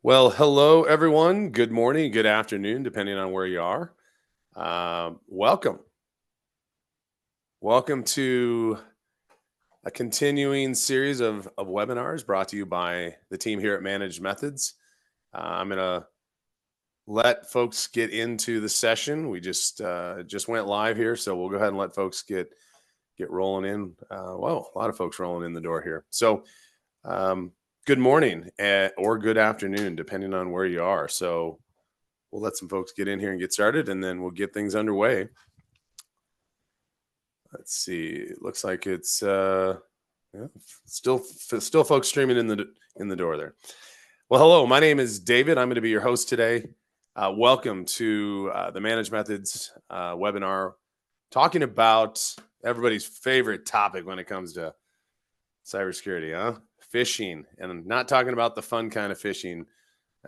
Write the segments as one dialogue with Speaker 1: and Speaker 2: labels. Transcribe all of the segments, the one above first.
Speaker 1: Well, hello, everyone. Good morning, good afternoon, depending on where you are. Welcome. Welcome to a continuing series of webinars brought to you by the team here at Managed Methods. I'm going to let folks get into the session. We just went live here, so we'll go ahead and let folks get rolling in. Well, a lot of folks rolling in the door here. So, good morning or good afternoon, depending on where you are. So, we'll let some folks get in here and get started, and then we'll get things underway. Let's see. It looks like it's still folks streaming in the door there. Well, hello. My name is David. I'm going to be your host today. Welcome to the Managed Methods webinar, talking about everybody's favorite topic when it comes to cybersecurity, phishing, and I'm not talking about the fun kind of fishing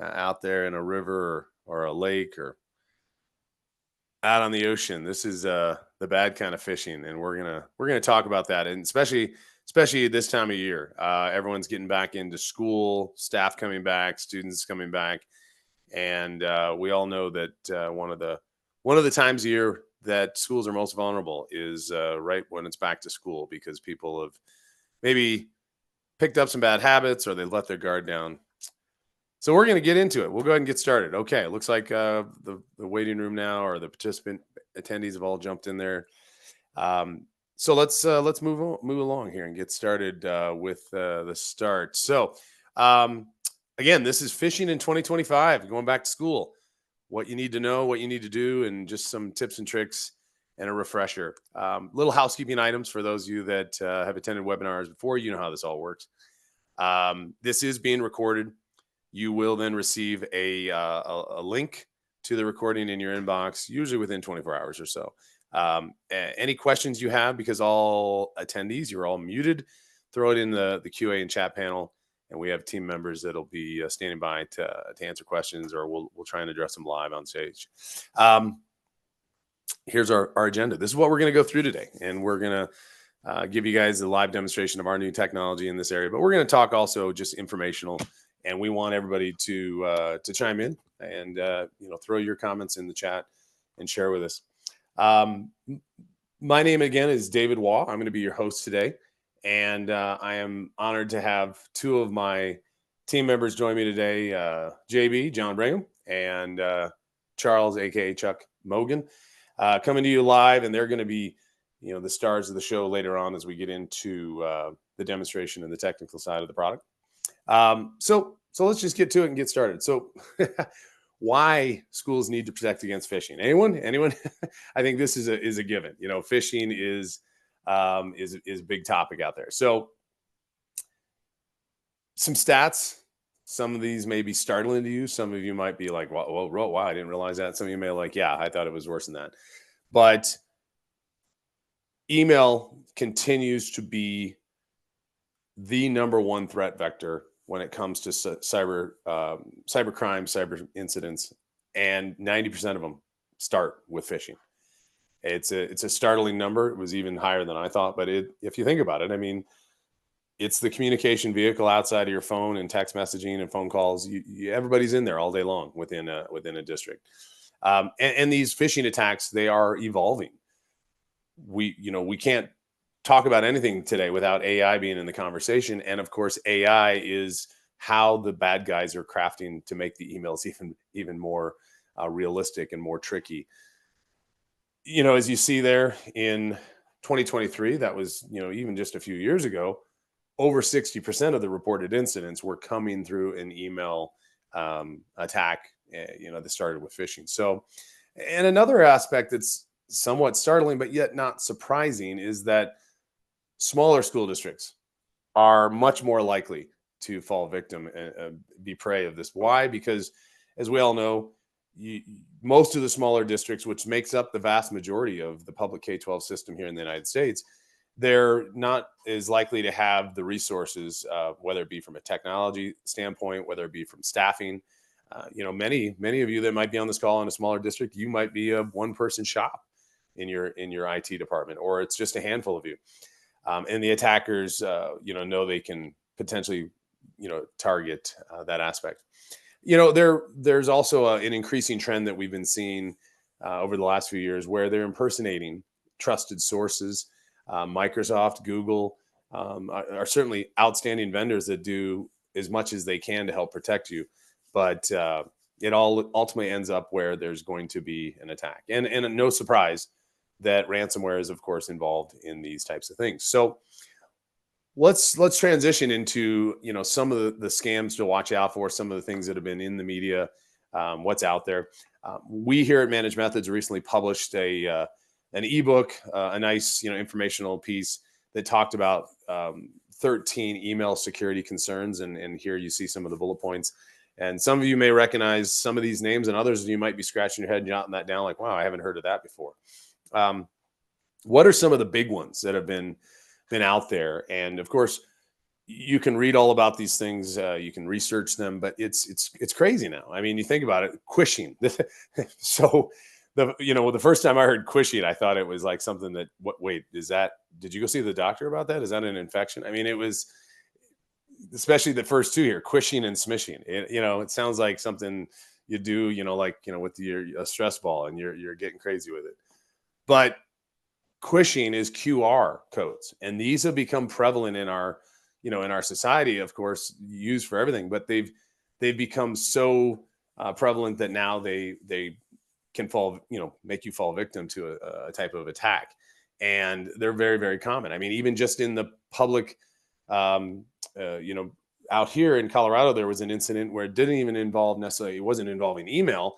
Speaker 1: out there in a river or a lake or out on the ocean. This is the bad kind of fishing, and we're gonna talk about that, and especially this time of year. Everyone's getting back into school, staff coming back, students coming back, and we all know that one of the times a year that schools are most vulnerable is right when it's back to school, because people have maybe picked up some bad habits or they let their guard down. So we're going to get into it. We'll go ahead and get started. Okay, it looks like the waiting room now, or the participant attendees have all jumped in there. So let's move along here and get started with the start. So again, this is Phishing in 2025, going back to school. What you need to know, what you need to do, and just some tips and tricks and a refresher. Little housekeeping items for those of you that have attended webinars before. You know how this all works. This is being recorded. You will then receive a link to the recording in your inbox, usually within 24 hours or so. Any questions you have, because all attendees, you're all muted, throw it in the QA and chat panel, and we have team members that'll be standing by to answer questions, or we'll try and address them live on stage. Here's our agenda. This is what we're going to go through today, and we're going to give you guys a live demonstration of our new technology in this area, but we're going to talk also just informational. And we want everybody to chime in and throw your comments in the chat and share with us. My name again is David Waugh. I'm going to be your host today, and I am honored to have two of my team members join me today: JB, John Brigham, and Charles, aka Chuck Mogen, coming to you live, and they're going to be the stars of the show later on as we get into the demonstration and the technical side of the product. So let's just get to it and get started. So why schools need to protect against phishing? Anyone? I think this is a given. Phishing is a big topic out there. So some stats. Some of these may be startling to you. Some of you might be like, well, wow, I didn't realize that. Some of you may be like, yeah, I thought it was worse than that. But email continues to be the number one threat vector when it comes to cyber crime, cyber incidents, and 90% of them start with phishing. It's a startling number. It was even higher than I thought, but if you think about it, I mean, it's the communication vehicle outside of your phone and text messaging and phone calls. Everybody's in there all day long within a district, and these phishing attacks, they are evolving. We can't talk about anything today without AI being in the conversation. And of course, AI is how the bad guys are crafting to make the emails even more realistic and more tricky. As you see there in 2023, that was, even just a few years ago, over 60% of the reported incidents were coming through an email attack, that started with phishing. So, and another aspect that's somewhat startling, but yet not surprising, is that smaller school districts are much more likely to fall victim and be prey of this. Why? Because, as we all know, most of the smaller districts, which makes up the vast majority of the public K-12 system here in the United States, they're not as likely to have the resources, whether it be from a technology standpoint, whether it be from staffing. Many of you that might be on this call in a smaller district, you might be a one-person shop in your IT department, or it's just a handful of you. And the attackers, know they can potentially, target that aspect. There's also an increasing trend that we've been seeing over the last few years where they're impersonating trusted sources. Microsoft, Google are certainly outstanding vendors that do as much as they can to help protect you, but it all ultimately ends up where there's going to be an attack. And no surprise that ransomware is, of course, involved in these types of things. So let's transition into some of the scams to watch out for, some of the things that have been in the media, what's out there. We here at Managed Methods recently published an ebook, a nice informational piece that talked about 13 email security concerns, and here you see some of the bullet points. And some of you may recognize some of these names, and others you might be scratching your head and jotting that down like, wow, I haven't heard of that before. What are some of the big ones that have been out there? And of course, you can read all about these things, you can research them, but it's crazy now. I mean, you think about it, quishing. So the first time I heard quishing, I thought it was like something that, did you go see the doctor about that? Is that an infection? I mean, it was, especially the first two here, quishing and smishing. It sounds like something you do, with a stress ball, and you're getting crazy with it. But quishing is QR codes, and these have become prevalent in our society, of course, used for everything, but they've become so prevalent that now they can make you fall victim to a type of attack. And they're very, very common. I mean, even just in the public, out here in Colorado, there was an incident where it didn't even involve necessarily, it wasn't involving email,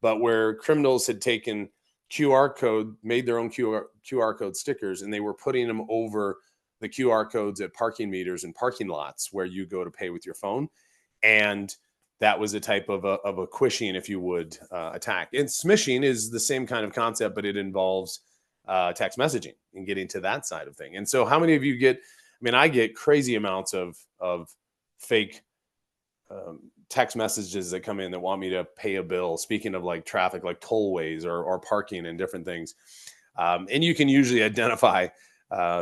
Speaker 1: but where criminals had taken QR code, made their own QR code stickers, and they were putting them over the QR codes at parking meters and parking lots where you go to pay with your phone. And that was a type of a quishing, if you would, attack. And smishing is the same kind of concept, but it involves text messaging and getting to that side of thing. And so how many of you I get crazy amounts of fake text messages that come in that want me to pay a bill. Speaking of like traffic, like tollways or parking and different things. And you can usually identify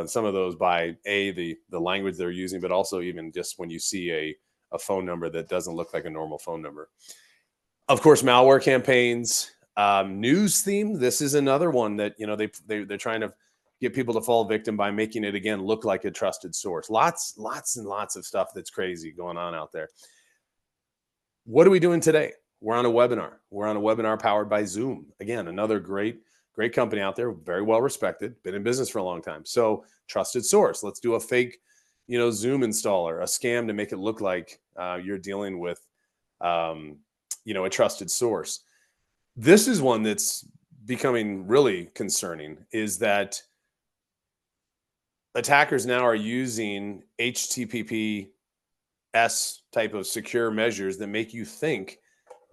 Speaker 1: some of those by the language they're using, but also even just when you see a phone number that doesn't look like a normal phone number. Of course, malware campaigns, news theme. This is another one that, they're trying to get people to fall victim by making it, again, look like a trusted source. Lots and lots of stuff that's crazy going on out there. What are we doing today? We're on a webinar. We're on a webinar powered by Zoom. Again, another great company out there, very well respected, been in business for a long time. So trusted source. Let's do a fake, Zoom installer, a scam to make it look like you're dealing with, a trusted source. This is one that's becoming really concerning, is that attackers now are using HTTPS type of secure measures that make you think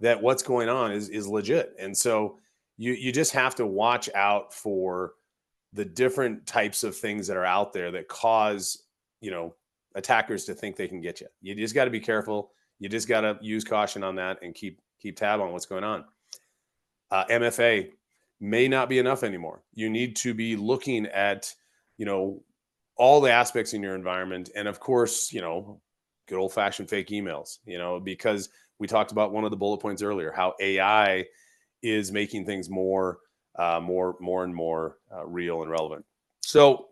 Speaker 1: that what's going on is legit. And so you just have to watch out for the different types of things that are out there that cause, attackers to think they can get you. You just got to be careful. You just got to use caution on that and keep tab on what's going on. MFA may not be enough anymore. You need to be looking at, all the aspects in your environment. And of course, good old fashioned fake emails, because we talked about one of the bullet points earlier, how AI is making things more and more real and relevant. So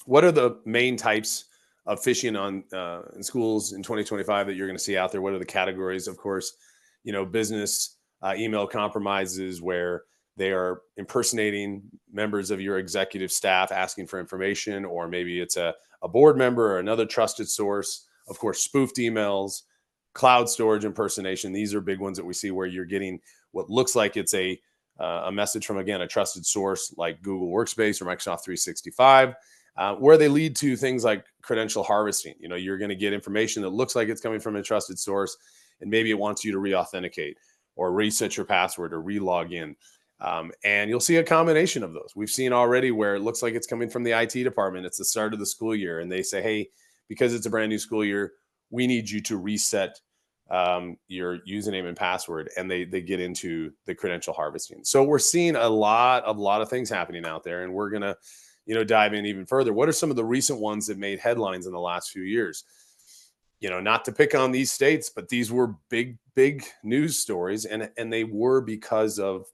Speaker 1: what are the main types of phishing in schools in 2025 that you're going to see out there? What are the categories? Of course, business email compromises where they are impersonating members of your executive staff asking for information, or maybe it's a board member or another trusted source. Of course, spoofed emails, cloud storage impersonation. These are big ones that we see where you're getting what looks like it's a message from, again, a trusted source like Google Workspace or Microsoft 365, where they lead to things like credential harvesting. You're going to get information that looks like it's coming from a trusted source, and maybe it wants you to re-authenticate or reset your password or re-log in. And you'll see a combination of those. We've seen already where it looks like it's coming from the IT department. It's the start of the school year, and they say, hey, because it's a brand new school year, we need you to reset your username and password, and they get into the credential harvesting. So we're seeing a lot of things happening out there, and we're gonna dive in even further. What are some of the recent ones that made headlines in the last few years? not to pick on these states, but these were big, big news stories, and they were because of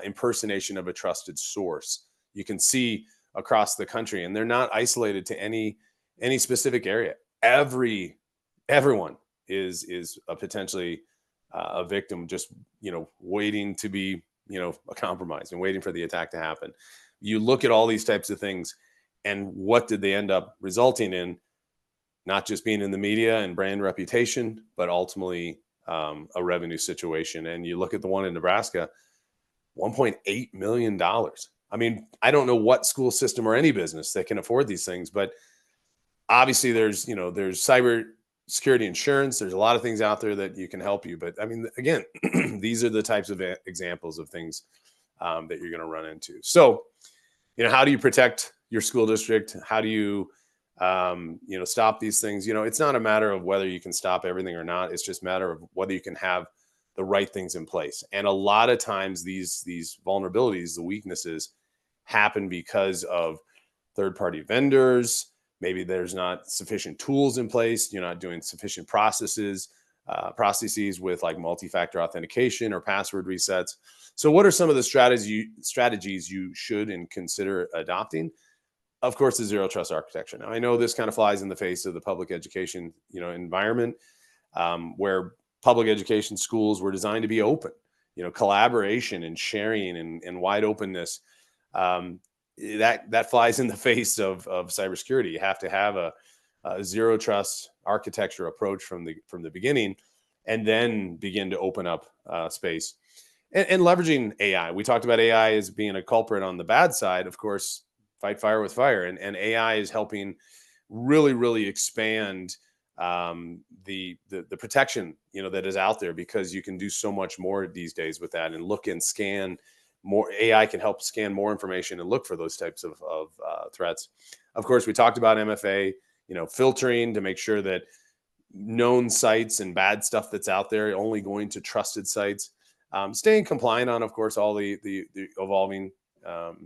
Speaker 1: impersonation of a trusted source. You can see across the country, and they're not isolated to any specific area. Everyone is a potentially a victim, just waiting to be compromised and waiting for the attack to happen. You look at all these types of things, and what did they end up resulting in? Not just being in the media and brand reputation, but ultimately a revenue situation. And you look at the one in Nebraska, $1.8 million. I mean, I don't know what school system or any business that can afford these things, but obviously there's cyber security insurance. There's a lot of things out there that you can help you. But I mean, again, these are the types of examples of things that you're going to run into. So, how do you protect your school district? How do you, stop these things? It's not a matter of whether you can stop everything or not. It's just a matter of whether you can have the right things in place. And a lot of times these vulnerabilities, the weaknesses, happen because of third-party vendors. Maybe there's not sufficient tools in place. You're not doing sufficient processes with like multi-factor authentication or password resets. So what are some of the strategies you should and consider adopting? Of course, the zero trust architecture. Now, I know this kind of flies in the face of the public education, environment, where public education schools were designed to be open. Collaboration and sharing and wide openness. That flies in the face of cybersecurity. You have to have a zero trust architecture approach from the beginning, and then begin to open up space and leveraging AI. We talked about AI as being a culprit on the bad side. Of course, fight fire with fire, and AI is helping really expand the protection that is out there, because you can do so much more these days with that, and look and scan more. AI can help scan more information and look for those types of threats. Of course, we talked about MFA, filtering to make sure that known sites and bad stuff that's out there only going to trusted sites. Staying compliant on, of course, all the evolving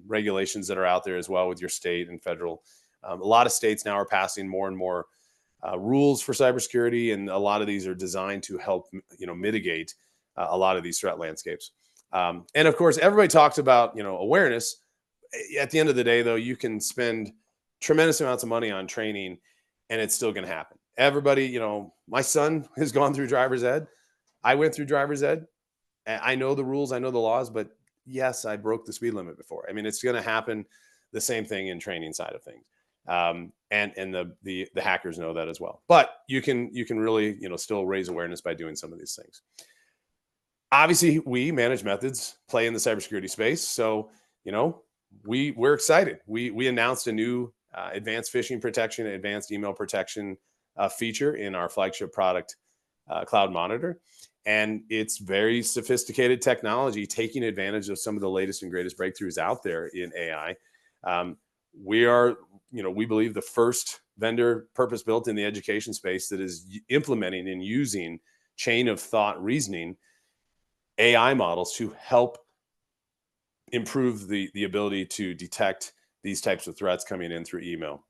Speaker 1: regulations that are out there as well with your state and federal. A lot of states now are passing more and more rules for cybersecurity, and a lot of these are designed to help mitigate a lot of these threat landscapes. And of course, everybody talks about awareness. At the end of the day, though, you can spend tremendous amounts of money on training, and it's still going to happen. Everybody, my son has gone through driver's ed. I went through driver's ed. I know the rules, I know the laws, but yes, I broke the speed limit before. I mean, it's going to happen. The same thing in training side of things. And the hackers know that as well. But you can really still raise awareness by doing some of these things. Obviously, we Managed Methods play in the cybersecurity space, so we're excited. We announced a new advanced phishing protection, advanced email protection feature in our flagship product, Cloud Monitor. And it's very sophisticated technology, taking advantage of some of the latest and greatest breakthroughs out there in AI. We are, we believe, the first vendor purpose-built in the education space that is implementing and using chain of thought reasoning AI models to help improve the ability to detect these types of threats coming in through email.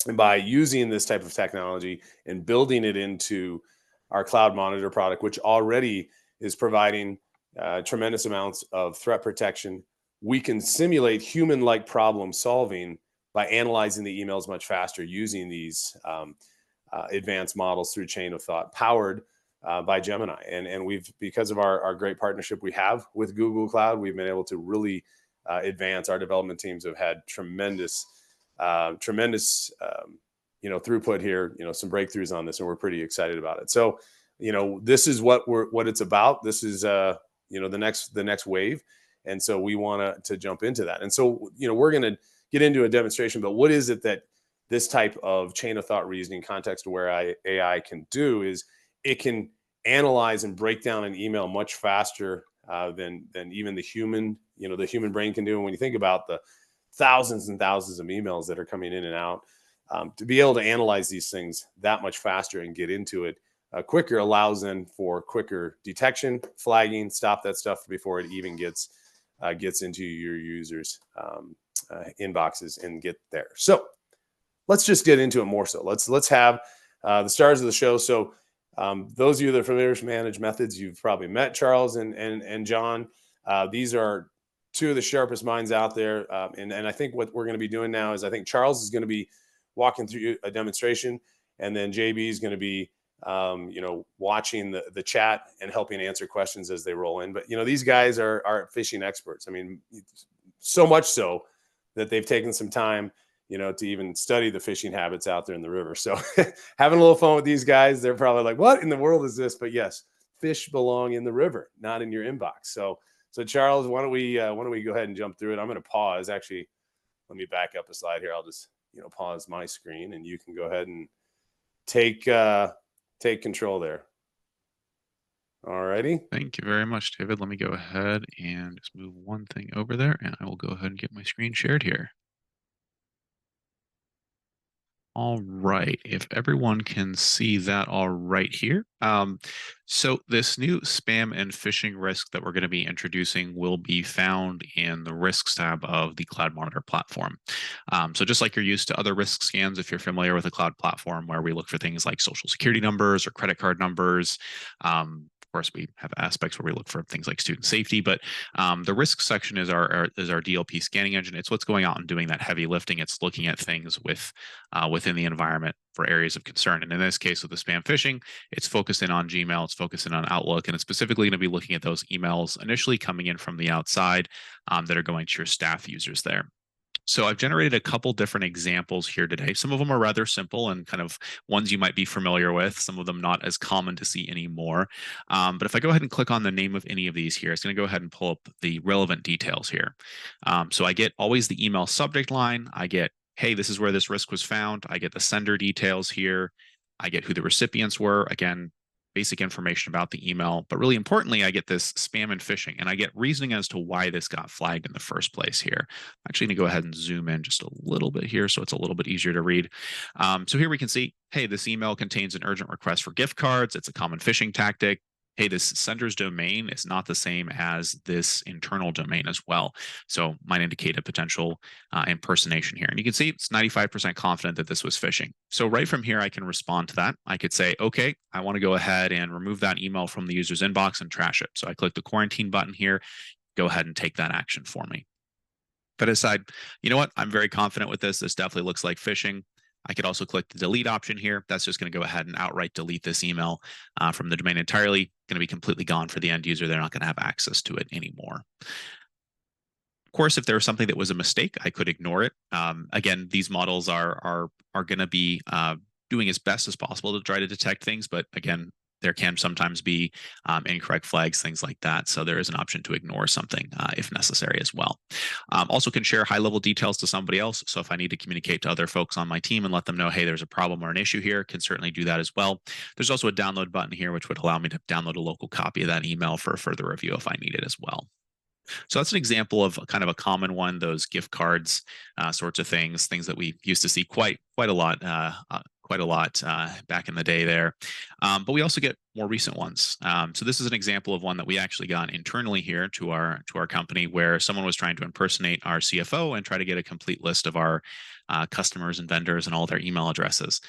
Speaker 1: And by using this type of technology and building it into our Cloud Monitor product, which already is providing tremendous amounts of threat protection, we can simulate human-like problem solving by analyzing the emails much faster using these advanced models through chain of thought, powered by Gemini. And we've, because of our great partnership we have with Google Cloud, we've been able to really advance. Our development teams have had tremendous throughput here, some breakthroughs on this, and we're pretty excited about it. So, this is what it's about. This is, the next wave. And so we want to jump into that. And so, we're going to get into a demonstration, but what is it that this type of chain of thought reasoning, context-aware AI can do is it can analyze and break down an email much faster than even the human brain can do. And when you think about the thousands and thousands of emails that are coming in and out, to be able to analyze these things that much faster and get into it quicker allows then for quicker detection, flagging, stop that stuff before it even gets into your users' inboxes and get there. So let's just get into it more. So let's have the stars of the show. So those of you that are familiar with Managed Methods, you've probably met Charles and John. These are two of the sharpest minds out there. And I think what we're going to be doing now is I think Charles is going to be walking through a demonstration, and then JB is going to be watching the chat and helping answer questions as they roll in. But these guys are phishing experts. I mean, so much so that they've taken some time to even study the fishing habits out there in the river. So having a little fun with these guys, they're probably like, what in the world is this? But yes, fish belong in the river, not in your inbox. So Charles, why don't we go ahead and jump through it? I'm going to pause. Actually, let me back up a slide here. I'll just pause my screen, and you can go ahead and take control there. All righty.
Speaker 2: Thank you very much, David. Let me go ahead and just move one thing over there, and I will go ahead and get my screen shared here. All right, if everyone can see that all right here. So this new spam and phishing risk that we're going to be introducing will be found in the risks tab of the Cloud Monitor platform. So just like you're used to other risk scans, if you're familiar with a cloud platform where we look for things like social security numbers or credit card numbers, of course, we have aspects where we look for things like student safety, but the risk section is our DLP scanning engine. It's what's going out and doing that heavy lifting. It's looking at things within the environment for areas of concern. And in this case, with the spam phishing, it's focusing on Gmail, it's focusing on Outlook, and it's specifically going to be looking at those emails initially coming in from the outside that are going to your staff users there. So I've generated a couple different examples here today. Some of them are rather simple and kind of ones you might be familiar with, some of them not as common to see anymore. But if I go ahead and click on the name of any of these here, it's going to go ahead and pull up the relevant details here. So I get always the email subject line. I get, hey, this is where this risk was found. I get the sender details here. I get who the recipients were. Again, basic information about the email, but really importantly, I get this spam and phishing, and I get reasoning as to why this got flagged in the first place here. I'm actually going to go ahead and zoom in just a little bit here so it's a little bit easier to read. So here we can see, hey, this email contains an urgent request for gift cards. It's a common phishing tactic. Hey, this sender's domain is not the same as this internal domain as well. So might indicate a potential impersonation here. And you can see it's 95% confident that this was phishing. So right from here, I can respond to that. I could say, okay, I want to go ahead and remove that email from the user's inbox and trash it. So I click the quarantine button here, go ahead and take that action for me. If I decide, you know what, I'm very confident with this. This definitely looks like phishing. I could also click the delete option here. That's just going to go ahead and outright delete this email from the domain entirely. Going to be completely gone for the end user. They're not going to have access to it anymore. Of course, if there was something that was a mistake, I could ignore it. Again, these models are going to be doing as best as possible to try to detect things, but again, there can sometimes be incorrect flags, things like that. So there is an option to ignore something if necessary as well. Also can share high-level details to somebody else. So if I need to communicate to other folks on my team and let them know, hey, there's a problem or an issue here, can certainly do that as well. There's also a download button here, which would allow me to download a local copy of that email for further review if I need it as well. So that's an example of kind of a common one, those gift cards sorts of things that we used to see quite a lot back in the day there. But we also get more recent ones. So this is an example of one that we actually got internally here to our company, where someone was trying to impersonate our CFO and try to get a complete list of our customers and vendors and all their email addresses.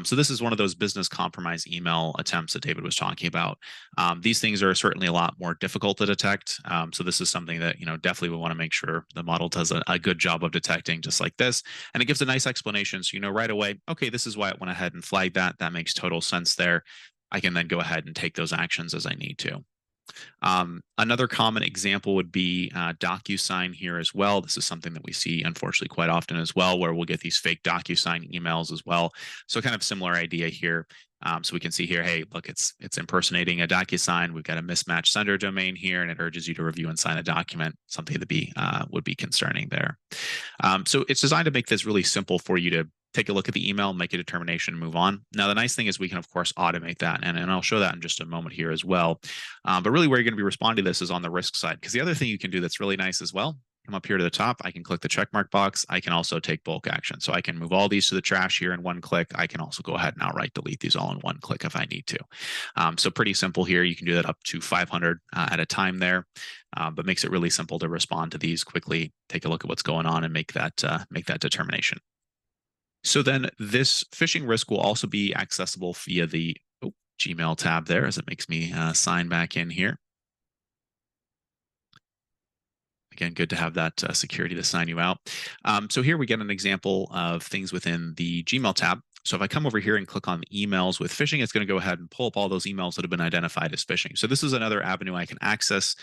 Speaker 2: So this is one of those business compromise email attempts that David was talking about. These things are certainly a lot more difficult to detect. So this is something that definitely we want to make sure the model does a good job of detecting, just like this. And it gives a nice explanation, so right away, okay, this is why it went ahead and flagged that. That makes total sense there. I can then go ahead and take those actions as I need to. Another common example would be DocuSign here as well. This is something that we see, unfortunately, quite often as well, where we'll get these fake DocuSign emails as well. So kind of similar idea here. So we can see here, hey, look, it's impersonating a DocuSign. We've got a mismatched sender domain here, and it urges you to review and sign a document, something that would be concerning there. So it's designed to make this really simple for you to take a look at the email, make a determination, and move on. Now, the nice thing is we can, of course, automate that, and I'll show that in just a moment here as well. But really where you're going to be responding to this is on the risk side, because the other thing you can do that's really nice as well, come up here to the top, I can click the check mark box. I can also take bulk action. So I can move all these to the trash here in one click. I can also go ahead and outright delete these all in one click if I need to. So pretty simple here. You can do that up to 500 at a time there, but makes it really simple to respond to these quickly, take a look at what's going on, and make that determination. So then this phishing risk will also be accessible via the Gmail tab there, as it makes me sign back in here. Again, good to have that security to sign you out. So here we get an example of things within the Gmail tab. So if I come over here and click on the emails with phishing, it's going to go ahead and pull up all those emails that have been identified as phishing. So this is another avenue I can access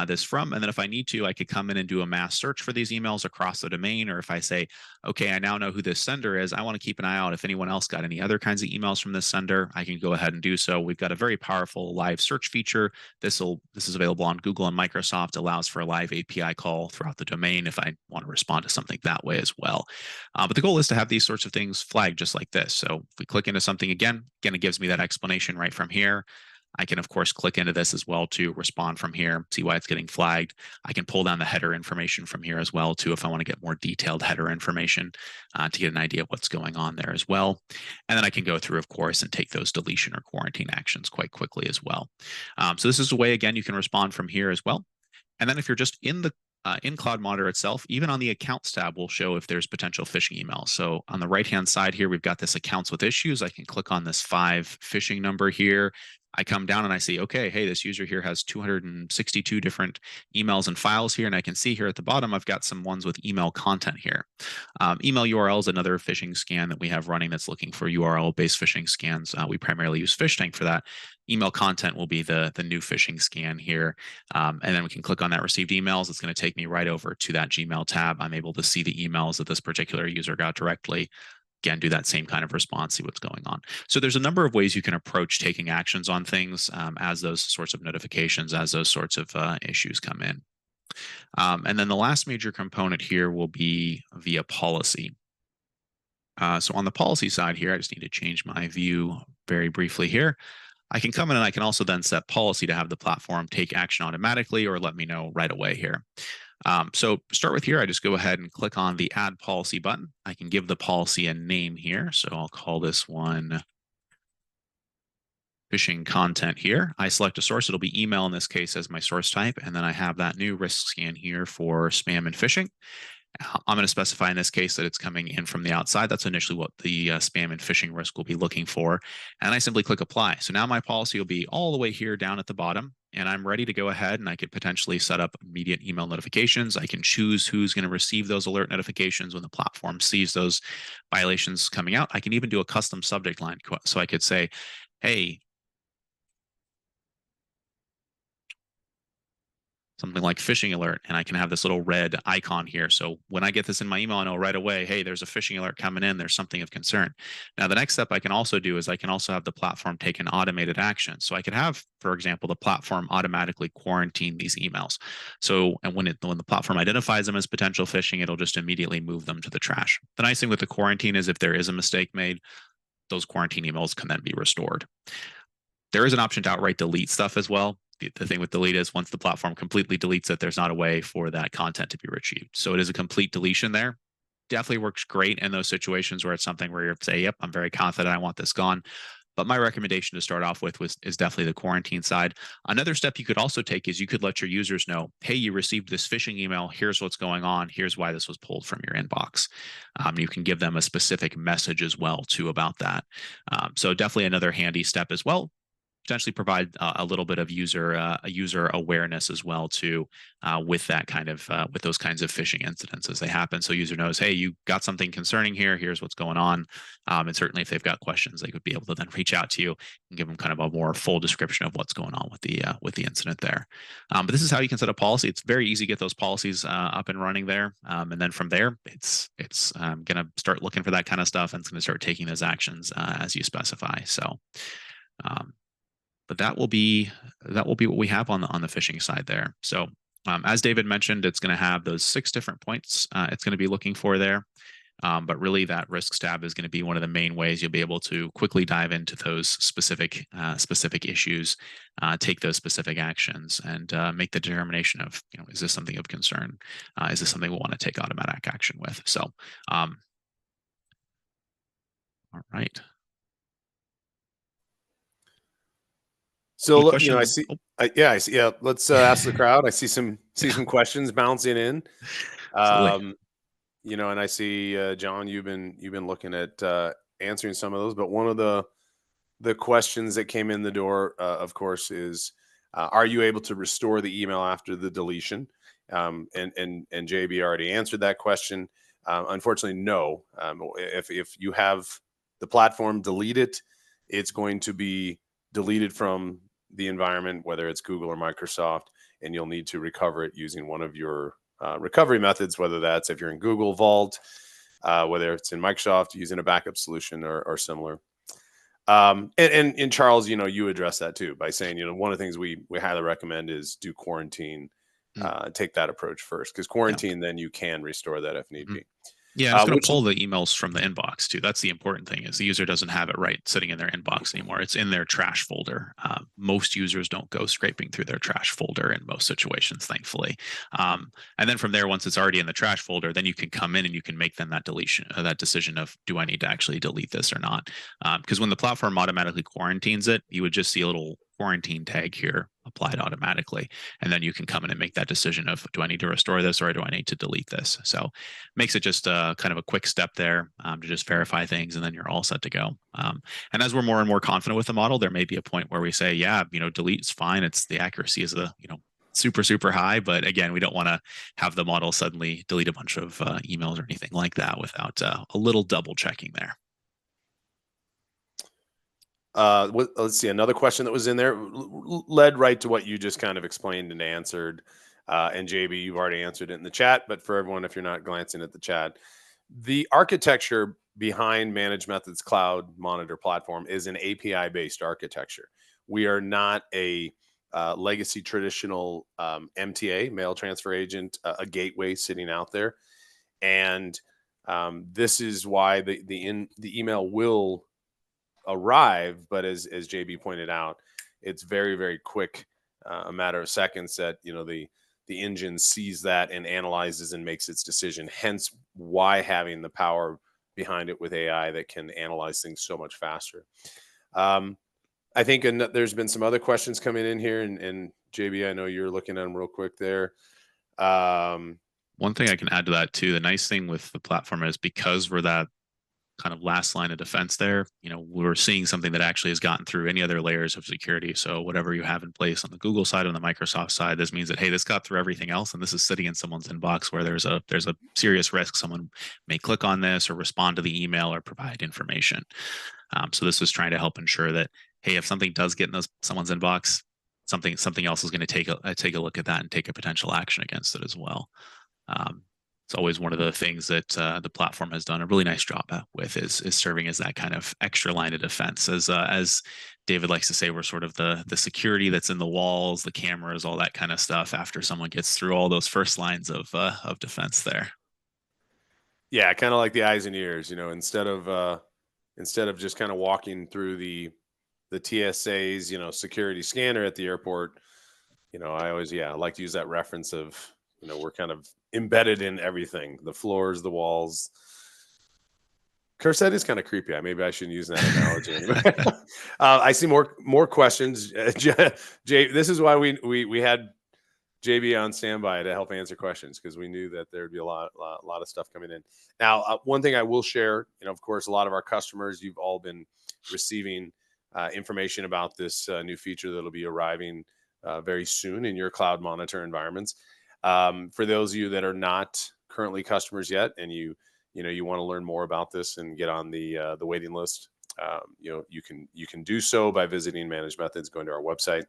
Speaker 2: this from. And then if I need to, I could come in and do a mass search for these emails across the domain. Or if I say, okay, I now know who this sender is, I want to keep an eye out if anyone else got any other kinds of emails from this sender, I can go ahead and do so. We've got a very powerful live search feature. This is available on Google and Microsoft, allows for a live API call throughout the domain if I want to respond to something that way as well. But the goal is to have these sorts of things flagged just like this. So if we click into something again, it gives me that explanation right from here. I can, of course, click into this as well to respond from here, see why it's getting flagged. I can pull down the header information from here as well, too, if I want to get more detailed header information to get an idea of what's going on there as well. And then I can go through, of course, and take those deletion or quarantine actions quite quickly as well. So this is a way, again, you can respond from here as well. And then if you're just in Cloud Monitor itself, even on the accounts tab will show if there's potential phishing emails. So on the right-hand side here, we've got this accounts with issues. I can click on this 5 phishing number here. I come down and I see, okay, hey, this user here has 262 different emails and files here. And I can see here at the bottom, I've got some ones with email content here. Email URL is another phishing scan that we have running that's looking for URL-based phishing scans. We primarily use PhishTank for that. Email content will be the new phishing scan here. And then we can click on that received emails. It's going to take me right over to that Gmail tab. I'm able to see the emails that this particular user got directly. Again, do that same kind of response, see what's going on. So there's a number of ways you can approach taking actions on things as those sorts of notifications, as those sorts of issues come in. And then the last major component here will be via policy. So on the policy side here, I just need to change my view very briefly here. I can come in and I can also then set policy to have the platform take action automatically or let me know right away here. So start with here, I just go ahead and click on the add policy button. I can give the policy a name here. So I'll call this one phishing content here. I select a source. It'll be email in this case as my source type. And then I have that new risk scan here for spam and phishing. I'm going to specify in this case that it's coming in from the outside. That's initially what the spam and phishing risk will be looking for. And I simply click apply. So now my policy will be all the way here down at the bottom. And I'm ready to go ahead and I could potentially set up immediate email notifications. I can choose who's going to receive those alert notifications when the platform sees those violations coming out. I can even do a custom subject line. So I could say, hey, something like phishing alert, and I can have this little red icon here. So when I get this in my email, I know right away, hey, there's a phishing alert coming in. There's something of concern. Now, the next step I can also do is I can also have the platform take an automated action. So I could have, for example, the platform automatically quarantine these emails. So, and when the platform identifies them as potential phishing, it'll just immediately move them to the trash. The nice thing with the quarantine is if there is a mistake made, those quarantine emails can then be restored. There is an option to outright delete stuff as well. The thing with delete is once the platform completely deletes it, there's not a way for that content to be retrieved. So it is a complete deletion there. Definitely works great in those situations where it's something where you're say, yep, I'm very confident I want this gone. But my recommendation to start off with is definitely the quarantine side. Another step you could also take is you could let your users know, hey, you received this phishing email. Here's what's going on. Here's why this was pulled from your inbox. You can give them a specific message as well, too, about that. So definitely another handy step as well. Potentially provide a little bit of user awareness as well too with that kind of with those kinds of phishing incidents as they happen. So user knows, hey, you got something concerning here. Here's what's going on. And certainly if they've got questions, they could be able to then reach out to you and give them kind of a more full description of what's going on with the incident there. But this is how you can set up policy. It's very easy to get those policies up and running there. And then from there, it's going to start looking for that kind of stuff and it's going to start taking those actions as you specify. So. But that will be what we have on the phishing side there. So as David mentioned, it's going to have those 6 different points it's going to be looking for there. But really that risks tab is going to be one of the main ways you'll be able to quickly dive into those specific issues, take those specific actions and make the determination of, is this something of concern? Is this something we want to take automatic action with? So, all right.
Speaker 1: So I see. I see. Yeah, let's ask the crowd. I see some questions bouncing in. And I see, John, you've been looking at answering some of those, but one of the questions that came in the door, of course, is are you able to restore the email after the deletion? And JB already answered that question. Unfortunately, no. If you have the platform delete it, it's going to be deleted from the environment, whether it's Google or Microsoft, and you'll need to recover it using one of your recovery methods, whether that's if you're in Google Vault, whether it's in Microsoft using a backup solution or similar. And Charles, you address that too by saying, one of the things we highly recommend is do quarantine,
Speaker 2: Mm.
Speaker 1: take that approach first, because
Speaker 2: Yeah.
Speaker 1: quarantine, then you can restore that if need
Speaker 2: Mhm.
Speaker 1: be.
Speaker 2: Yeah, and it's going to
Speaker 1: Which
Speaker 2: pull the emails from the inbox too. That's the important thing is the user doesn't have it right sitting in their inbox anymore. It's in their trash folder. Most users don't go scraping through their trash folder in most situations, thankfully. And then from there, once it's already in the trash folder, then you can come in and you can make then that deletion, that decision of do I need to actually delete this or not? Because when the platform automatically quarantines it, you would just see a little quarantine tag here applied automatically, and then you can come in and make that decision of do I need to restore this or do I need to delete this? So makes it just kind of a quick step there to just verify things, and then you're all set to go. And as we're more and more confident with the model, there may be a point where we say, yeah, delete's fine. It's the accuracy is the super super high, but again, we don't want to have the model suddenly delete a bunch of emails or anything like that without a little double checking there.
Speaker 1: Let's see, another question that was in there led right to what you just kind of explained and answered. And JB, you've already answered it in the chat, but for everyone, if you're not glancing at the chat, the architecture behind Managed Methods Cloud Monitor platform is an API based architecture. We are not a legacy traditional MTA, mail transfer agent, a gateway sitting out there. And this is why the email will arrive, but as JB pointed out, it's very very quick, a matter of seconds that the engine sees that and analyzes and makes its decision. Hence, why having the power behind it with AI that can analyze things so much faster. I think there's been some other questions coming in here, and JB, I know you're looking at them real quick there.
Speaker 2: One thing I can add to that too, the nice thing with the platform is because we're that kind of last line of defense there, we're seeing something that actually has gotten through any other layers of security. So whatever you have in place on the Google side, on the Microsoft side, this means that, hey, this got through everything else, and this is sitting in someone's inbox where there's a serious risk someone may click on this or respond to the email or provide information. So this is trying to help ensure that, hey, if something does get in someone's inbox, something else is going to take a look at that and take a potential action against it as well. It's always one of the things that the platform has done a really nice job with is serving as that kind of extra line of defense. As David likes to say, we're sort of the security that's in the walls, the cameras, all that kind of stuff. After someone gets through all those first lines of defense, there.
Speaker 1: Yeah, kind of like the eyes and ears. Instead of just kind of walking through the TSA's security scanner at the airport. I always like to use that reference of we're kind of embedded in everything, the floors, the walls. Curse, that is kind of creepy. Maybe I shouldn't use that analogy anyway. I see more questions. Jay, this is why we had JB on standby to help answer questions, because we knew that there'd be a lot of stuff coming in. Now, one thing I will share, of course, a lot of our customers, you've all been receiving information about this new feature that'll be arriving very soon in your cloud monitor environments. For those of you that are not currently customers yet, and you want to learn more about this and get on the waiting list, you can do so by visiting Managed Methods, going to our website.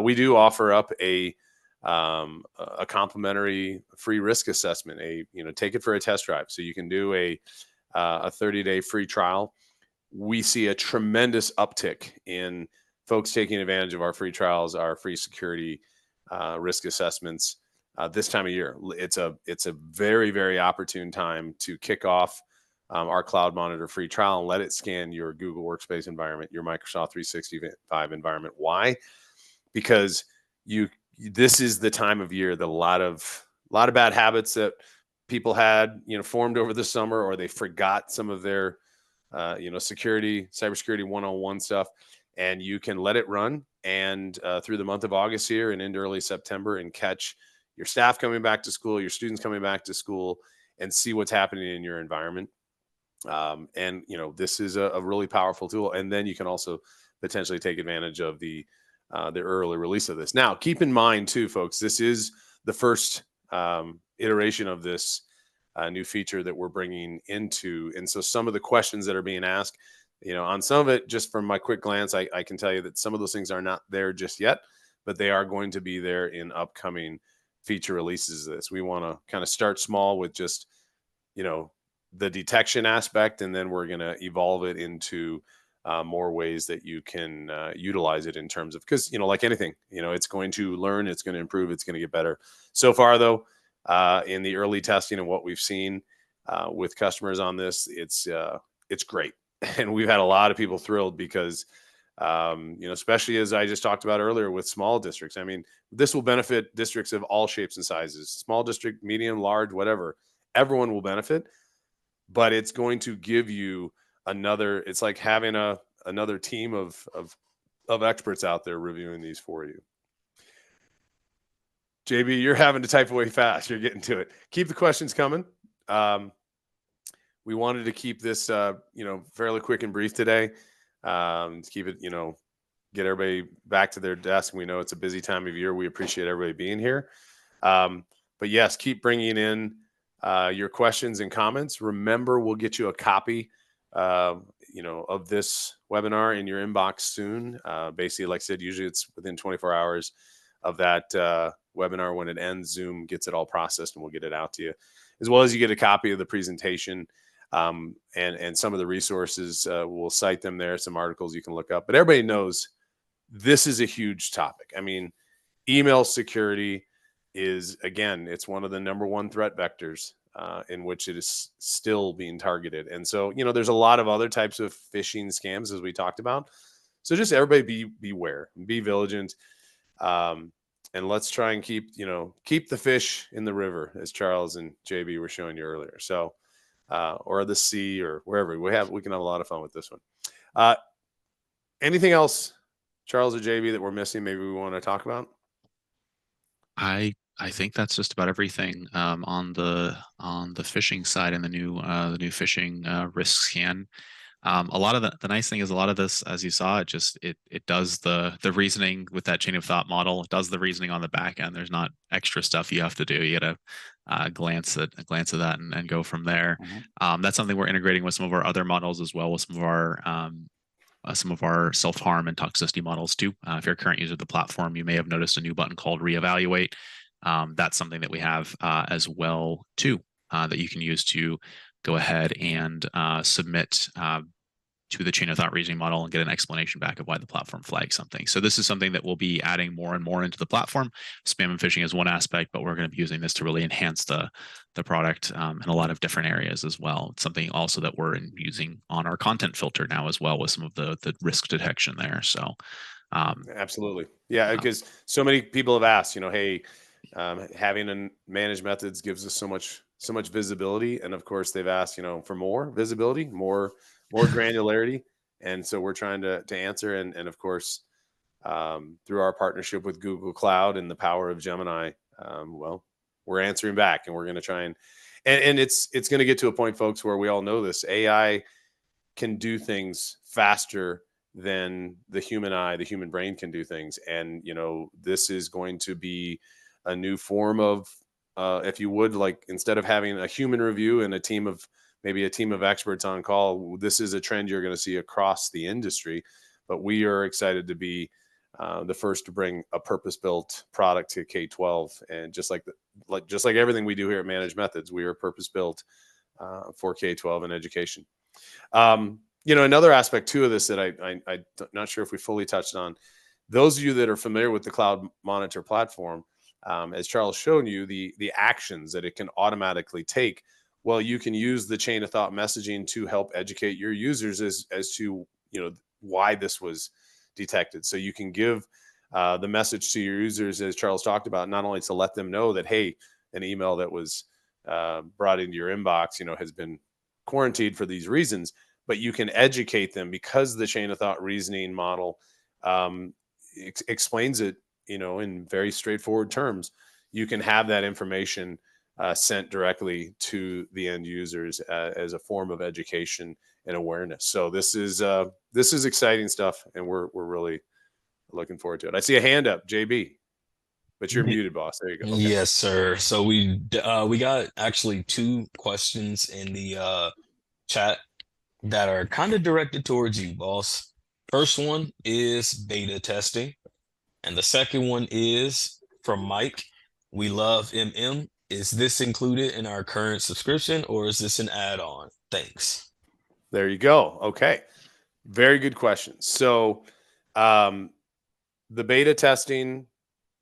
Speaker 1: We do offer up a complimentary free risk assessment. Take it for a test drive, so you can do a 30-day free trial. We see a tremendous uptick in folks taking advantage of our free trials, our free security risk assessments. This time of year, it's a very very opportune time to kick off our Cloud Monitor free trial and let it scan your Google Workspace environment, your Microsoft 365 environment. Why? Because this is the time of year that a lot of bad habits that people had formed over the summer, or they forgot some of their cybersecurity 101 stuff, and you can let it run and through the month of August here and into early September, and catch your staff coming back to school, your students coming back to school, and see what's happening in your environment. And this is a really powerful tool. And then you can also potentially take advantage of the early release of this. Now, keep in mind too, folks, this is the first iteration of this new feature that we're bringing into. And so some of the questions that are being asked, on some of it, just from my quick glance, I can tell you that some of those things are not there just yet, but they are going to be there in upcoming feature releases of this. We want to kind of start small with just, the detection aspect, and then we're going to evolve it into more ways that you can utilize it in terms of, because, like anything, it's going to learn, it's going to improve, it's going to get better. So far, though, in the early testing and what we've seen with customers on this, it's great. And we've had a lot of people thrilled because, especially as I just talked about earlier with small districts. I mean, this will benefit districts of all shapes and sizes, small district, medium, large, whatever. Everyone will benefit, but it's going to give you it's like having another team of experts out there reviewing these for you. JB, you're having to type away fast. You're getting to it. Keep the questions coming. We wanted to keep this, fairly quick and brief today. To keep it, get everybody back to their desk. We know it's a busy time of year. We appreciate everybody being here. But yes, keep bringing in your questions and comments. Remember, we'll get you a copy, of this webinar in your inbox soon. Basically, like I said, usually it's within 24 hours of that webinar. When it ends, Zoom gets it all processed and we'll get it out to you, as well as you get a copy of the presentation and some of the resources. We'll cite them there, some articles you can look up. But everybody knows this is a huge topic. I mean, email security is, again, it's one of the number one threat vectors in which it is still being targeted. And so, there's a lot of other types of phishing scams, as we talked about. So just everybody beware, be vigilant. And let's try and keep the fish in the river, as Charles and JB were showing you earlier. So, or the sea, or wherever we can have a lot of fun with this one. Anything else, Charles or JB, that we're missing? Maybe we want to talk about.
Speaker 2: I think that's just about everything on the phishing side and the new phishing risk scan. A lot of the nice thing is, a lot of this, as you saw, it does the reasoning with that chain of thought model. It does the reasoning on the back end. There's not extra stuff you have to do. You got to glance at that and go from there.
Speaker 3: Mm-hmm.
Speaker 2: That's something we're integrating with some of our other models, as well as some of our self-harm and toxicity models too. If you're a current user of the platform, you may have noticed a new button called reevaluate. That's something that we have as well too, that you can use to go ahead and submit to the chain of thought reasoning model and get an explanation back of why the platform flags something. So this is something that we'll be adding more and more into the platform. Spam and phishing is one aspect, but we're going to be using this to really enhance the product in a lot of different areas as well. It's something also that we're using on our content filter now as well, with some of the risk detection there. So
Speaker 1: absolutely. Yeah, because so many people have asked, hey, having a managed methods gives us so much visibility. And of course they've asked, for more visibility, more granularity. And so we're trying to answer. And of course, through our partnership with Google Cloud and the power of Gemini, we're answering back, and we're going to try and it's going to get to a point, folks, where we all know this. AI can do things faster than the human eye, the human brain can do things. And, this is going to be a new form of, if you would, like, instead of having a human review and a team of experts on call, this is a trend you're going to see across the industry. But we are excited to be the first to bring a purpose-built product to K-12. And just like everything we do here at Managed Methods, we are purpose-built for K-12 and education. Another aspect too of this that I'm not sure if we fully touched on, those of you that are familiar with the Cloud Monitor platform, as Charles showed you, the actions that it can automatically take. Well, you can use the chain of thought messaging to help educate your users as to, why this was detected. So you can give the message to your users, as Charles talked about, not only to let them know that, hey, an email that was brought into your inbox, has been quarantined for these reasons, but you can educate them, because the chain of thought reasoning model explains it, in very straightforward terms. You can have that information sent directly to the end users as a form of education and awareness. So this is exciting stuff, and we're really looking forward to it. I see a hand up, JB, but you're
Speaker 3: Y-
Speaker 1: muted, boss. There you go. Okay.
Speaker 3: Yes, sir. So we got actually two questions in the chat that are kind of directed towards you, boss. First one is beta testing, and the second one is from Mike. We love MM. Is this included in our current subscription or is this an add-on? Thanks.
Speaker 1: There you go. Okay. Very good question. So, um, the beta testing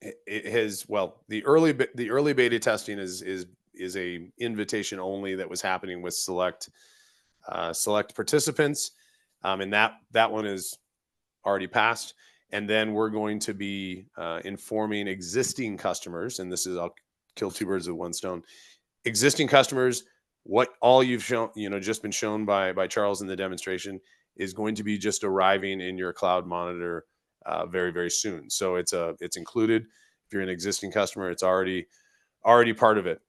Speaker 1: it has the early beta testing is a invitation only that was happening with select participants, and that one is already passed. And then we're going to be informing existing customers, and this is I'll kill two birds with one stone. Existing customers, what all you've shown, just been shown by Charles in the demonstration, is going to be just arriving in your cloud monitor very very soon. So it's included. If you're an existing customer, it's already part of it.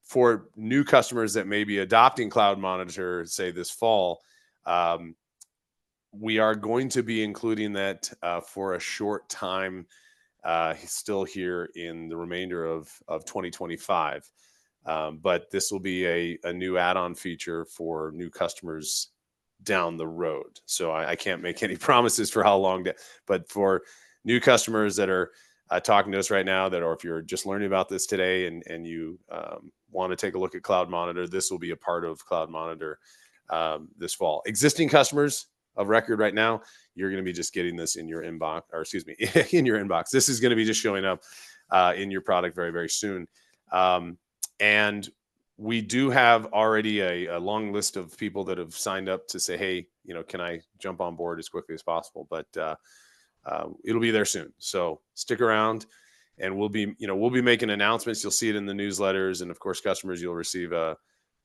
Speaker 1: For new customers that may be adopting Cloud Monitor, say this fall, um, we are going to be including that for a short time still here in the remainder of 2025. But this will be a new add-on feature for new customers down the road. So I can't make any promises for how long, but for new customers that are talking to us right now, or if you're just learning about this today and you want to take a look at Cloud Monitor, this will be a part of Cloud Monitor this fall. Existing customers of record right now, you're going to be just getting this in your inbox, or excuse me, in your inbox. This is going to be just showing up in your product very, very soon. And we do have already a long list of people that have signed up to say, hey, can I jump on board as quickly as possible? But it'll be there soon. So stick around, and we'll be making announcements. You'll see it in the newsletters, and of course, customers, you'll receive an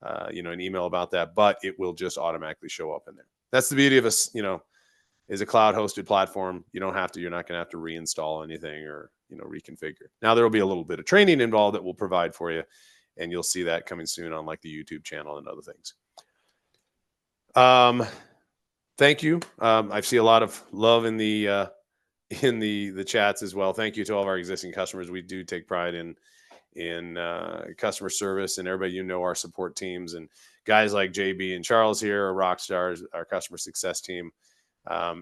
Speaker 1: email about that. But it will just automatically show up in there. That's the beauty of us. Is a cloud hosted platform. You're not going to have to reinstall anything or reconfigure. Now there will be a little bit of training involved that we'll provide for you, and you'll see that coming soon on like the YouTube channel and other things. Thank you. I see a lot of love in the chats as well. Thank you to all of our existing customers. We do take pride in customer service, and everybody, our support teams and guys like JB and Charles here are rock stars. Our customer success team,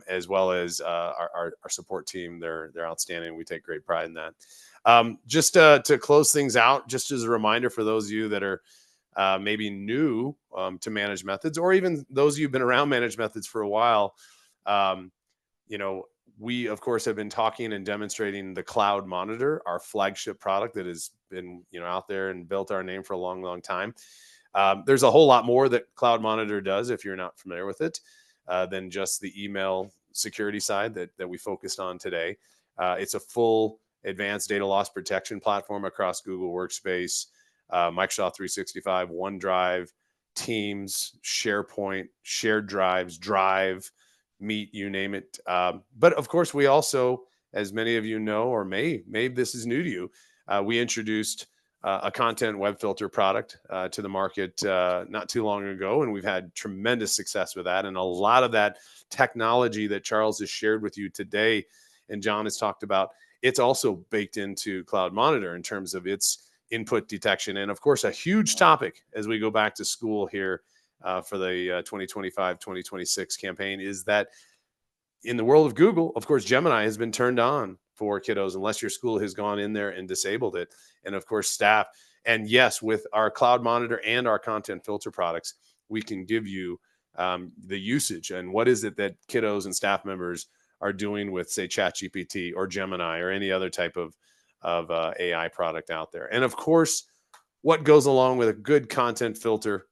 Speaker 1: as well as our support team, they're outstanding. We take great pride in that. Just to close things out, just as a reminder for those of you that are maybe new to Managed Methods, or even those of you who've been around Managed Methods for a while, we of course have been talking and demonstrating the Cloud Monitor, our flagship product that has been out there and built our name for a long, long time. There's a whole lot more that Cloud Monitor does if you're not familiar with it than just the email security side that we focused on today. It's a full advanced data loss protection platform across Google Workspace, Microsoft 365, OneDrive, Teams, SharePoint, shared drives, Drive, Meet, you name it. But of course, we also, as many of you know, or maybe this is new to you, we introduced a content web filter product to the market not too long ago, and we've had tremendous success with that. And a lot of that technology that Charles has shared with you today and John has talked about, it's also baked into Cloud Monitor in terms of its input detection. And of course, a huge topic as we go back to school here for the 2025-2026 campaign is that in the world of Google, of course, Gemini has been turned on for kiddos unless your school has gone in there and disabled it. And of course, staff. And yes, with our Cloud Monitor and our content filter products, we can give you the usage and what is it that kiddos and staff members are doing with, say, ChatGPT or Gemini or any other type of AI product out there. And of course, what goes along with a good content filter?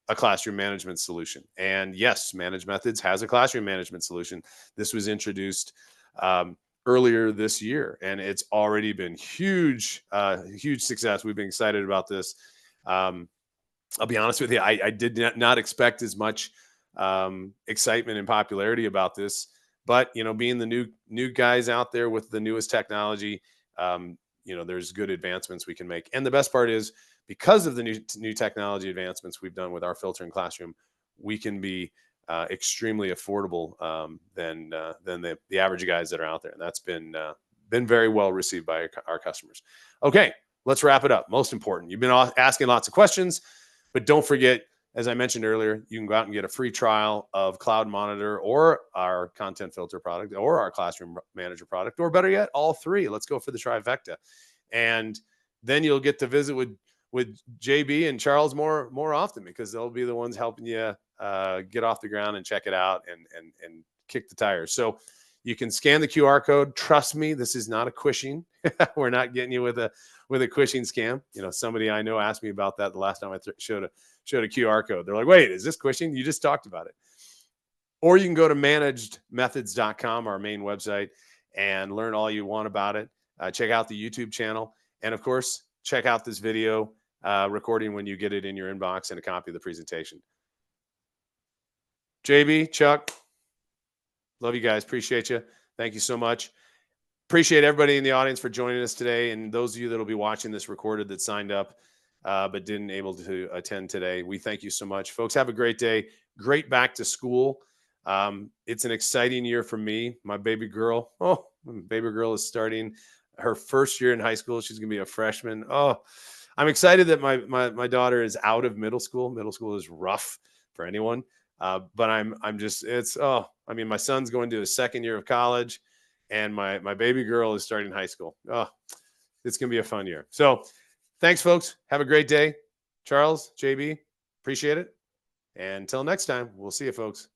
Speaker 1: A classroom management solution. And yes, Managed Methods has a classroom management solution. This was introduced earlier this year, and it's already been huge success. We've been excited about this. I'll be honest with you, I did not expect as much excitement and popularity about this, but being the new guys out there with the newest technology, there's good advancements we can make. And the best part is, because of the new technology advancements we've done with our filtering classroom, we can be extremely affordable than the average guys that are out there. And that's been very well received by our customers. Okay, let's wrap it up. Most important, you've been asking lots of questions, but don't forget, as I mentioned earlier, you can go out and get a free trial of Cloud Monitor or our content filter product or our Classroom Manager product, or better yet, all three. Let's go for the trifecta. And then you'll get to visit with JB and Charles more often, because they'll be the ones helping you get off the ground and check it out and kick the tires. So you can scan the QR code. Trust me, this is not a quishing. We're not getting you with a quishing scam. Somebody I know asked me about that the last time I showed a QR code. They're like, wait, is this quishing? You just talked about it. Or you can go to ManagedMethods.com, our main website, and learn all you want about it. Check out the YouTube channel. And of course, check out this video recording when you get it in your inbox, and a copy of the presentation. JB, Chuck, love you guys. Appreciate you. Thank you so much. Appreciate everybody in the audience for joining us today. And those of you that will be watching this recorded that signed up but didn't able to attend today, we thank you so much. Folks, have a great day. Great back to school. It's an exciting year for me. My baby girl is starting her first year in high school. She's going to be a freshman. I'm excited that my daughter is out of middle school. Middle school is rough for anyone. But my son's going to his second year of college, and my baby girl is starting high school. It's going to be a fun year. So thanks, folks. Have a great day. Charles, JB, appreciate it. And until next time, we'll see you, folks.